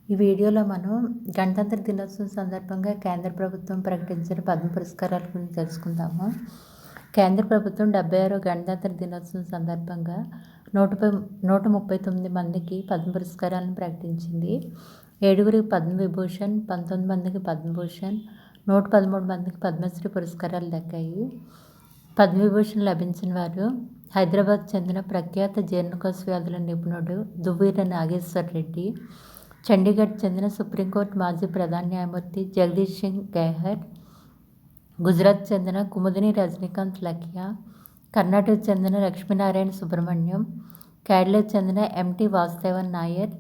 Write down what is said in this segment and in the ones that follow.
ఈ వీడియోలో మనం గణతంత్ర దినోత్సవం సందర్భంగా కేంద్ర ప్రభుత్వం ప్రకటించిన పద్మ పురస్కారాల గురించి తెలుసుకుందాము. కేంద్ర ప్రభుత్వం 76వ గణతంత్ర దినోత్సవం సందర్భంగా 139 మందికి పద్మ పురస్కారాలను ప్రకటించింది. 7గురికి పద్మవిభూషణ్, 19 మందికి పద్మభూషణ్, 113 మందికి పద్మశ్రీ పురస్కారాలు దక్కాయి. పద్మవిభూషణ్ లభించిన వారు హైదరాబాద్ చెందిన ప్రఖ్యాత జీర్ణకోశ వ్యాధుల నిపుణుడు దువ్వూరి నాగేశ్వర్ రెడ్డి, చండీగఢ్ చెందిన సుప్రీంకోర్టు మాజీ ప్రధాన న్యాయమూర్తి జగదీష్ సింగ్ గెహ్లట్, గుజరాత్ చెందిన కుముదిని రజనీకాంత్ లఖ్యా, కర్ణాటక చెందిన లక్ష్మీనారాయణ సుబ్రహ్మణ్యం, కేరళ చెందిన ఎంటి వాసుదేవన్ నాయర్,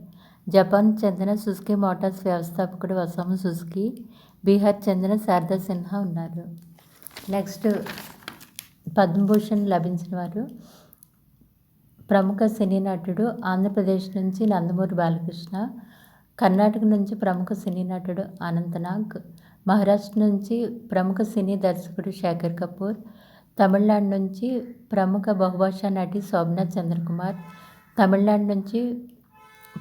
జపాన్ చెందిన సుజుకి మోటార్స్ వ్యవస్థాపకుడు వసాము సుజుకి, బీహార్ చెందిన శారదా సిన్హా ఉన్నారు. నెక్స్ట్ పద్మభూషణ్ లభించిన వారు ప్రముఖ సినీ నటుడు ఆంధ్రప్రదేశ్ నుంచి నందమూరి బాలకృష్ణ, కర్ణాటక నుంచి ప్రముఖ సినీ నటుడు అనంతనాగ్, మహారాష్ట్ర నుంచి ప్రముఖ సినీ దర్శకుడు శేఖర్ కపూర్, తమిళనాడు నుంచి ప్రముఖ బహుభాషా నటి శోభనా చంద్రకుమార్, తమిళనాడు నుంచి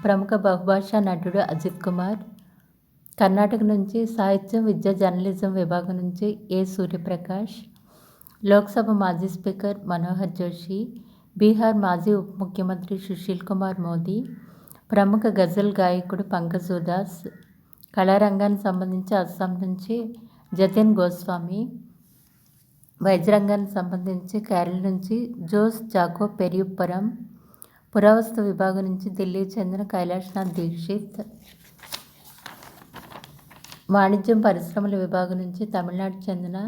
ప్రముఖ బహుభాషా నటుడు అజిత్ కుమార్, కర్ణాటక నుంచి సాహిత్యం, విద్య, జర్నలిజం విభాగం నుంచి ఏ సూర్యప్రకాష్, లోక్సభ మాజీ స్పీకర్ మనోహర్ జోషి, బీహార్ మాజీ ఉప ముఖ్యమంత్రి సుశీల్ కుమార్ మోదీ, ప్రముఖ గజల్ గాయకుడు పంకజ్ ఉదాస్, కళారంగానికి సంబంధించి అస్సాం నుంచి జతిన్ గోస్వామి, వైద్య రంగానికి సంబంధించి కేరళ నుంచి జోస్ జాకో పెరియుప్పరం, పురావస్తు విభాగం నుంచి ఢిల్లీ చెందిన కైలాష్నాథ్ దీక్షిత్, వాణిజ్యం పరిశ్రమల విభాగం నుంచి తమిళనాడు చెందిన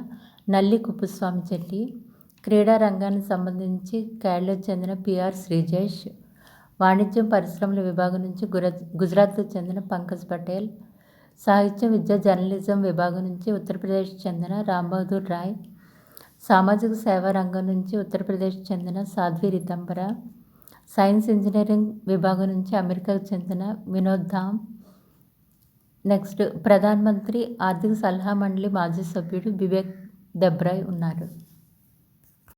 నల్లి కుప్పుస్వామి చెట్టి, క్రీడా రంగానికి సంబంధించి కేరళ చెందిన పిఆర్ శ్రీజేష్, వాణిజ్యం పరిశ్రమల విభాగం నుంచి గుజరాత్కు చెందిన పంకజ్ పటేల్, సాహిత్యం, విద్య, జర్నలిజం విభాగం నుంచి ఉత్తరప్రదేశ్ చెందిన రాంబహదూర్ రాయ్, సామాజిక సేవా రంగం నుంచి ఉత్తరప్రదేశ్ చెందిన సాధ్వి రితంబర, సైన్స్ ఇంజనీరింగ్ విభాగం నుంచి అమెరికాకు చెందిన వినోద్ ధామ్. నెక్స్ట్ ప్రధానమంత్రి ఆర్థిక సలహా మండలి మాజీ సభ్యుడు బిబేక్ దెబ్రాయ్ ఉన్నారు.